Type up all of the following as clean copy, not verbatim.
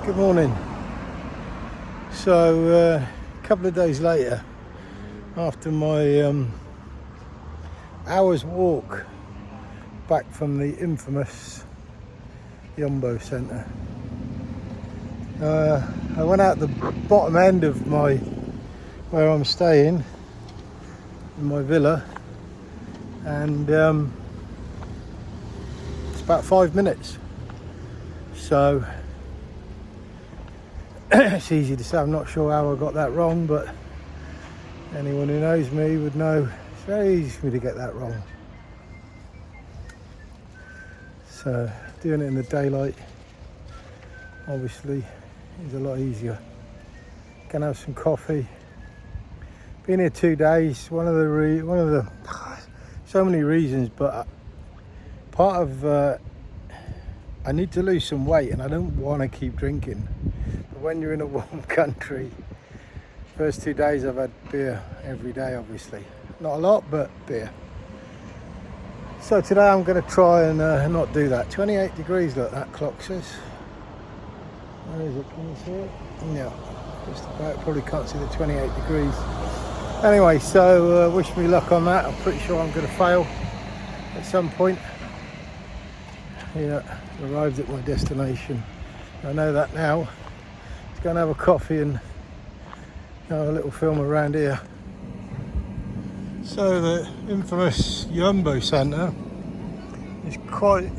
Good morning. So a couple of days later, after my hour's walk back from the infamous Yumbo centre, I went out the bottom end of where I'm staying in my villa, and it's about 5 minutes. So it's easy to say. I'm not sure how I got that wrong, but anyone who knows me would know it's very easy for me to get that wrong. So doing it in the daylight obviously is a lot easier. Gonna have some coffee. Been here 2 days. One of the so many reasons, but part of I need to lose some weight, and I don't want to keep drinking. But when you're in a warm country, first 2 days I've had beer every day, obviously. Not a lot, but beer. So today I'm going to try and not do that. 28 degrees, look, that clock says. Where is it? Can you see it? Yeah, just about. Probably can't see the 28 degrees. Anyway, so wish me luck on that. I'm pretty sure I'm going to fail at some point. Yeah, arrived at my destination. I know that now. Let's go and have a coffee and have a little film around here. So the infamous Yumbo centre is quite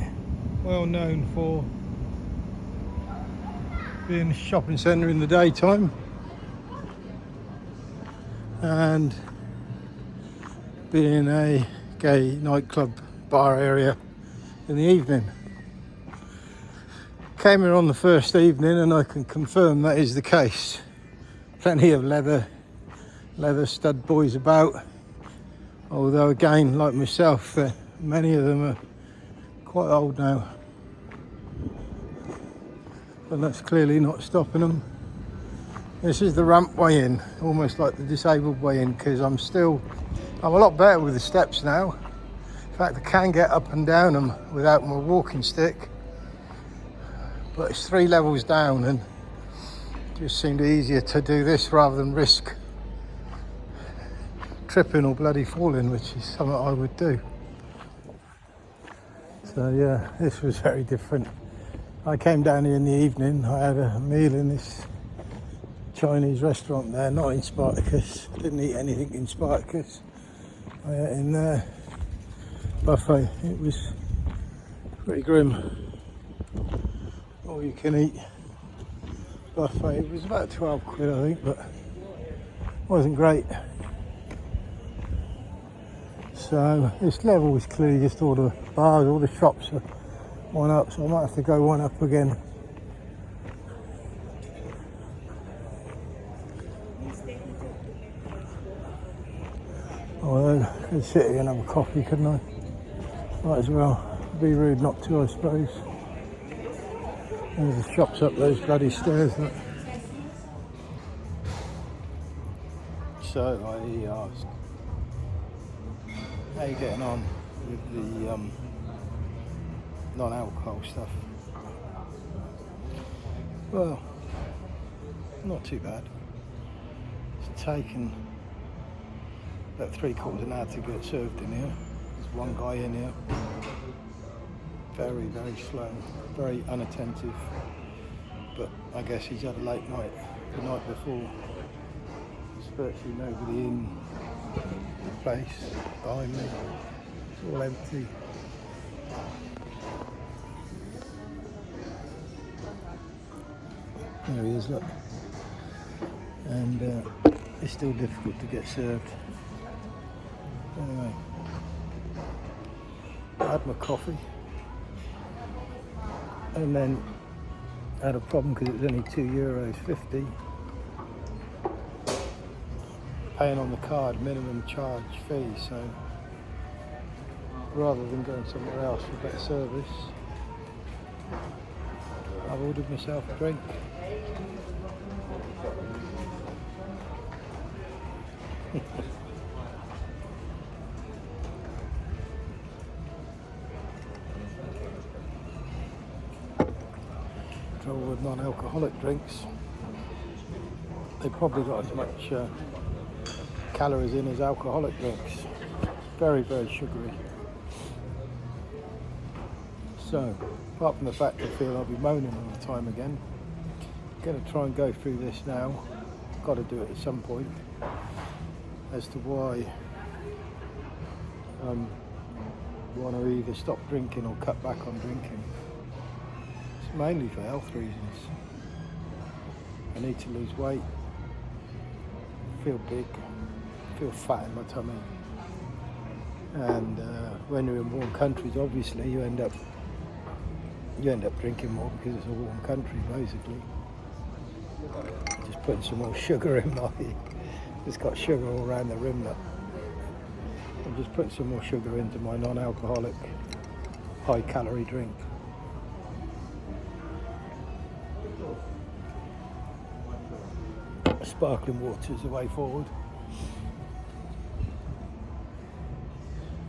well known for being a shopping centre in the daytime and being a gay nightclub bar area in the evening. Came here on the first evening and I can confirm that is the case. Plenty of leather stud boys about, although again, like myself, many of them are quite old now, but that's clearly not stopping them. This is the ramp way in, almost like the disabled way in, because I'm a lot better with the steps now. In fact, I can get up and down them without my walking stick, but it's 3 levels down and it just seemed easier to do this rather than risk tripping or bloody falling, which is something I would do. So yeah, this was very different. I came down here in the evening. I had a meal in this Chinese restaurant there, not in Spartacus. Didn't eat anything in Spartacus. I ate in there. Buffet. It was pretty grim. All you can eat buffet. It was about 12 quid, I think, but wasn't great. So this level is clearly just all the bars, all the shops are one up, so I might have to go one up again. Oh, I could sit here and have a coffee, couldn't I? Might as well. Be rude not to, I suppose. There's the shops up those bloody stairs. Look. So I asked, how are you getting on with the non-alcohol stuff? Well, not too bad. It's taken about 3/4 of an hour to get served in here. There's one guy in here. Very, very slow, very unattentive, but I guess he's had a late night the night before. There's virtually nobody in the place behind me. It's all empty. There he is, look. And it's still difficult to get served. Anyway, I had my coffee. And then had a problem because it was only €2.50. Paying on the card, minimum charge fee, so rather than going somewhere else for better service, I've ordered myself a drink. stroll with non-alcoholic drinks. They've probably got as much calories in as alcoholic drinks. Very, very sugary. So, apart from the fact I feel I'll be moaning all the time again, I'm going to try and go through this now. Got to do it at some point, as to why I want to either stop drinking or cut back on drinking. It's mainly for health reasons. I need to lose weight, feel big, feel fat in my tummy, and when you're in warm countries, obviously you end up drinking more because it's a warm country, basically. Just putting some more sugar in my, it's got sugar all around the rim. That I'm just putting some more sugar into my non-alcoholic high calorie drink. Sparkling water is the way forward.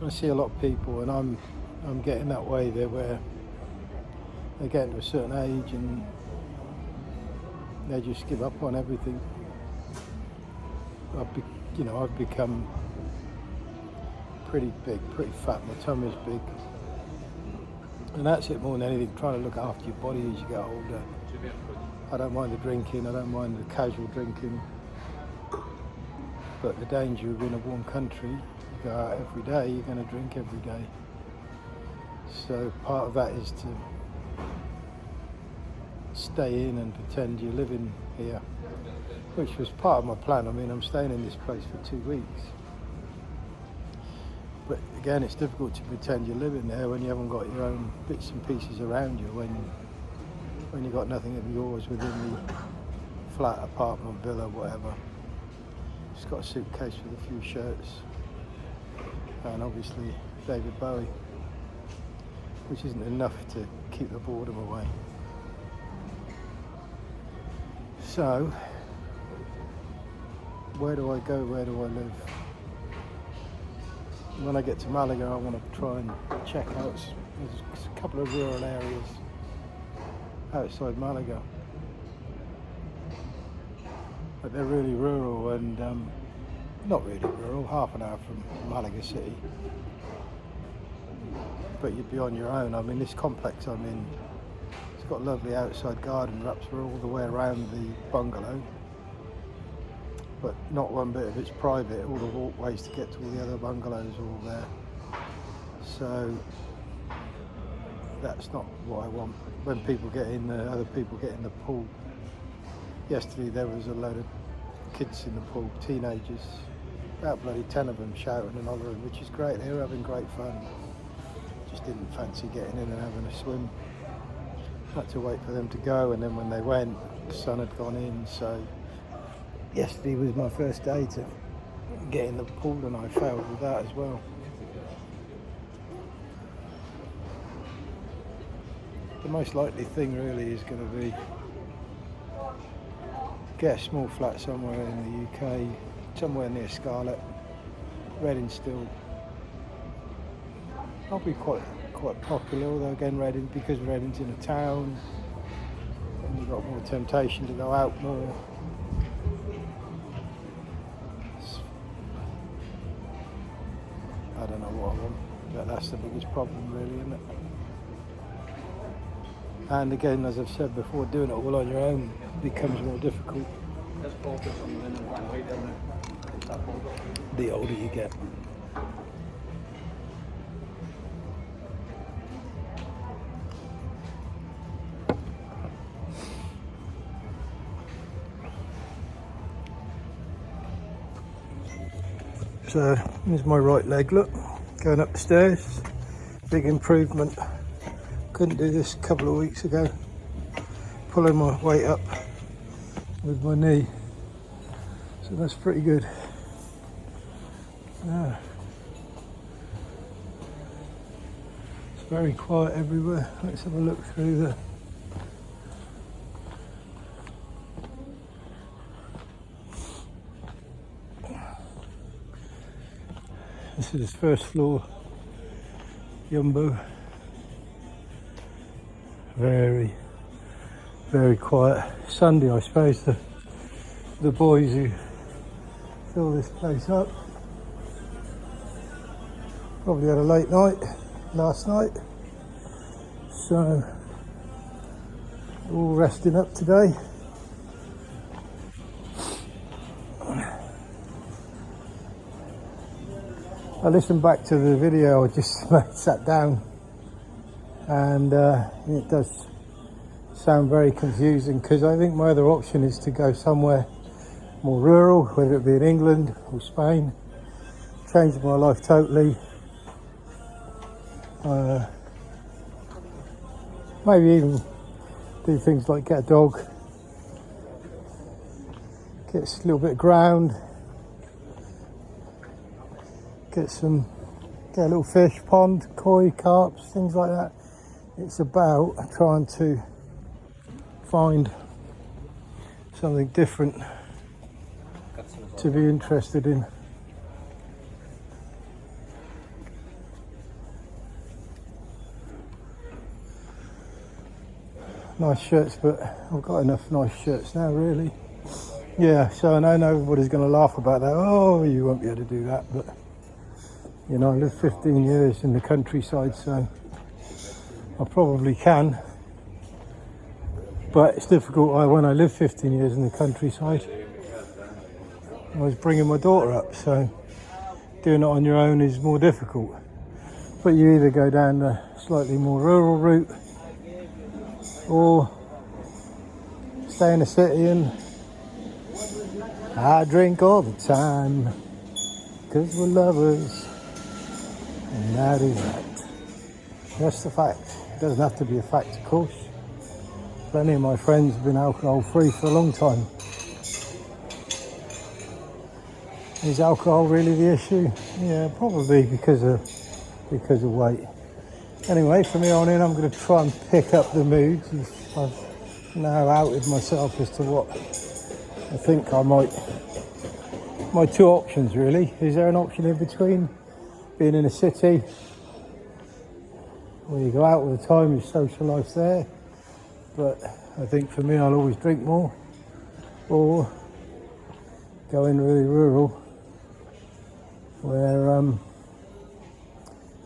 I see a lot of people, and I'm getting that way there, where they get to a certain age and they just give up on everything. I've become pretty big, pretty fat. My tummy's big, and that's it more than anything. Trying to look after your body as you get older. I don't mind the drinking. I don't mind the casual drinking, but the danger of in a warm country, you go out every day, you're going to drink every day. So part of that is to stay in and pretend you're living here, which was part of my plan. I mean, I'm staying in this place for 2 weeks, but again, it's difficult to pretend you're living there when you haven't got your own bits and pieces around you, when you've got nothing of yours within the flat, apartment, villa, whatever. Just got a suitcase with a few shirts and obviously David Bowie, which isn't enough to keep the boredom away. So, where do I go? Where do I live? When I get to Malaga, I want to try and check out. There's a couple of rural areas outside Malaga, but they're really rural and not really rural, half an hour from Malaga city, but you'd be on your own. I mean, this complex I'm in, it's got a lovely outside garden, wraps all the way around the bungalow, but not one bit of it's private. All the walkways to get to all the other bungalows are all there, so that's not what I want. When people get in, other people get in the pool. Yesterday there was a load of kids in the pool, teenagers, about bloody 10 of them, shouting and hollering, which is great. They were having great fun. Just didn't fancy getting in and having a swim. Had to wait for them to go, and then when they went, the sun had gone in. So yesterday was my first day to get in the pool, and I failed with that as well. The most likely thing really is going to be get a small flat somewhere in the UK, somewhere near Scarlet, Reading still. I'll be quite popular, although again Reading, because Reading's in a town, and you've got more temptation to go out more. I don't know what I want, but that's the biggest problem really, isn't it? And again, as I've said before, doing it all on your own becomes more difficult the older you get. So here's my right leg, look, going up the stairs. Big improvement. Couldn't do this a couple of weeks ago. Pulling my weight up with my knee. So that's pretty good. Yeah. It's very quiet everywhere. Let's have a look through there. This is first floor, Yumbo. Very, very quiet Sunday, I suppose. The boys who fill this place up probably had a late night last night, so all resting up today. I listened back to the video I just sat down, and it does sound very confusing, because I think my other option is to go somewhere more rural, whether it be in England or Spain, change my life totally. Maybe even do things like get a dog, get a little bit of ground, get a little fish pond, koi, carps, things like that. It's about trying to find something different to be interested in. Nice shirts, but I've got enough nice shirts now, really. Yeah, so I know everybody's going to laugh about that. Oh, you won't be able to do that, but you know, I lived 15 years in the countryside, so I probably can. But it's difficult. When I lived 15 years in the countryside, I was bringing my daughter up, so doing it on your own is more difficult. But you either go down the slightly more rural route, or stay in the city and I drink all the time, 'cause we're lovers, and that is that. That's the fact. It doesn't have to be a fact, of course. Plenty of my friends have been alcohol free for a long time. Is alcohol really the issue? Yeah, probably because of weight. Anyway, from here on in, I'm going to try and pick up the mood. I've now outed myself as to what I think I might. My two options, really. Is there an option in between being in a city, where you go out all the time, your social life's there, but I think for me, I'll always drink more, or go in really rural, where I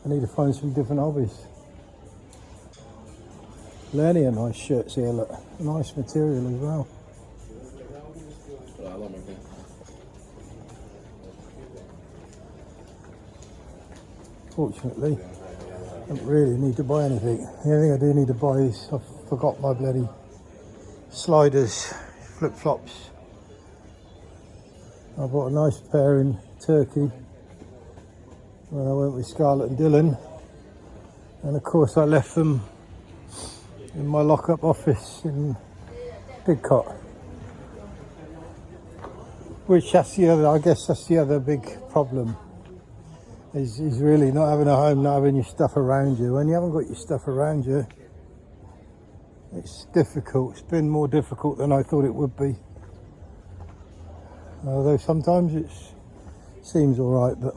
need to find some different hobbies. Plenty of nice shirts here, look. Nice material as well. Fortunately, I don't really need to buy anything. The only thing I do need to buy is, I've forgot my bloody sliders, flip-flops. I bought a nice pair in Turkey when I went with Scarlett and Dylan, and of course I left them in my lock-up office in Bidcot, which I guess that's the other big problem, is really not having a home, not having your stuff around you. When you haven't got your stuff around you, it's difficult. It's been more difficult than I thought it would be, although sometimes it seems alright, but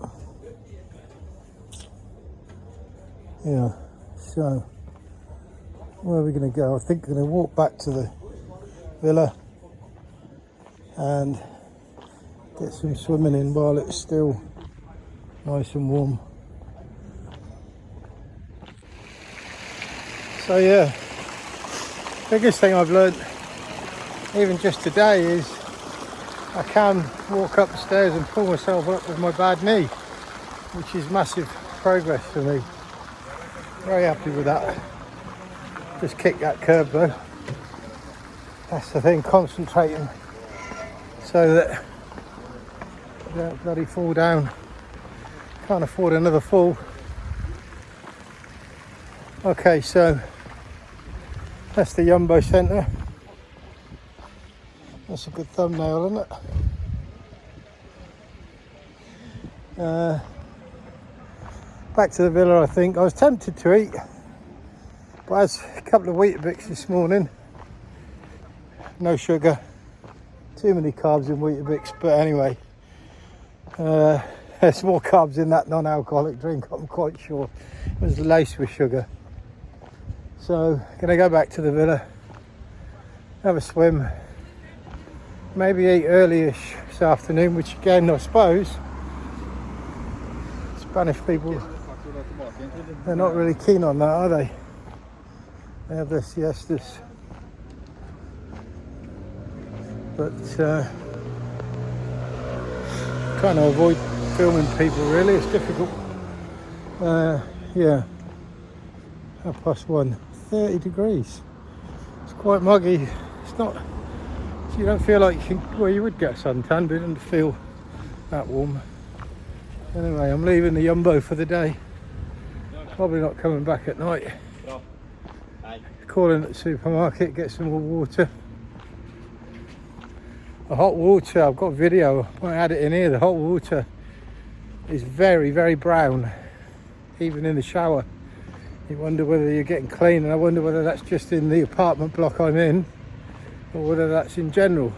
yeah. So where are we going to go? I think we're going to walk back to the villa and get some swimming in while it's still nice and warm. So yeah, biggest thing I've learned even just today is I can walk up the stairs and pull myself up with my bad knee, which is massive progress for me. Very happy with that. Just kick that curb though. That's the thing, concentrating so that I don't bloody fall down. Can't afford another fall. Okay, so that's the Yumbo Centre. That's a good thumbnail, isn't it? Back to the villa, I think. I was tempted to eat, but I had a couple of Weetabix this morning. No sugar, too many carbs in Weetabix, but anyway, there's more carbs in that non-alcoholic drink, I'm quite sure. It was laced with sugar. So, gonna go back to the villa have a swim, maybe eat early-ish this afternoon, which again, I suppose, Spanish people, they're not really keen on that, are they? They have their siestas. But trying to avoid filming people, really, it's difficult. Yeah, 1:30, 30 degrees. It's quite muggy. It's not, you don't feel like you can, well, you would get suntan, but it doesn't feel that warm. Anyway, I'm leaving the Yumbo for the day. Probably not coming back at night. Calling at the supermarket, get some more water. The hot water, I've got a video, I had it in here, the hot water is very, very brown, even in the shower. You wonder whether you're getting clean, and I wonder whether that's just in the apartment block I'm in, or whether that's in general.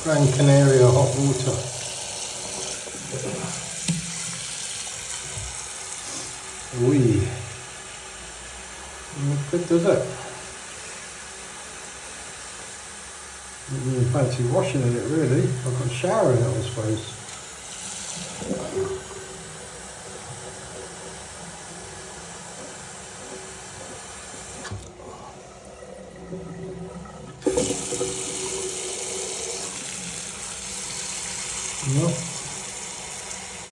Gran Canaria hot water. Wee. Not good, does it? Not really fancy washing in it, really. I've got a shower in it, I suppose. No.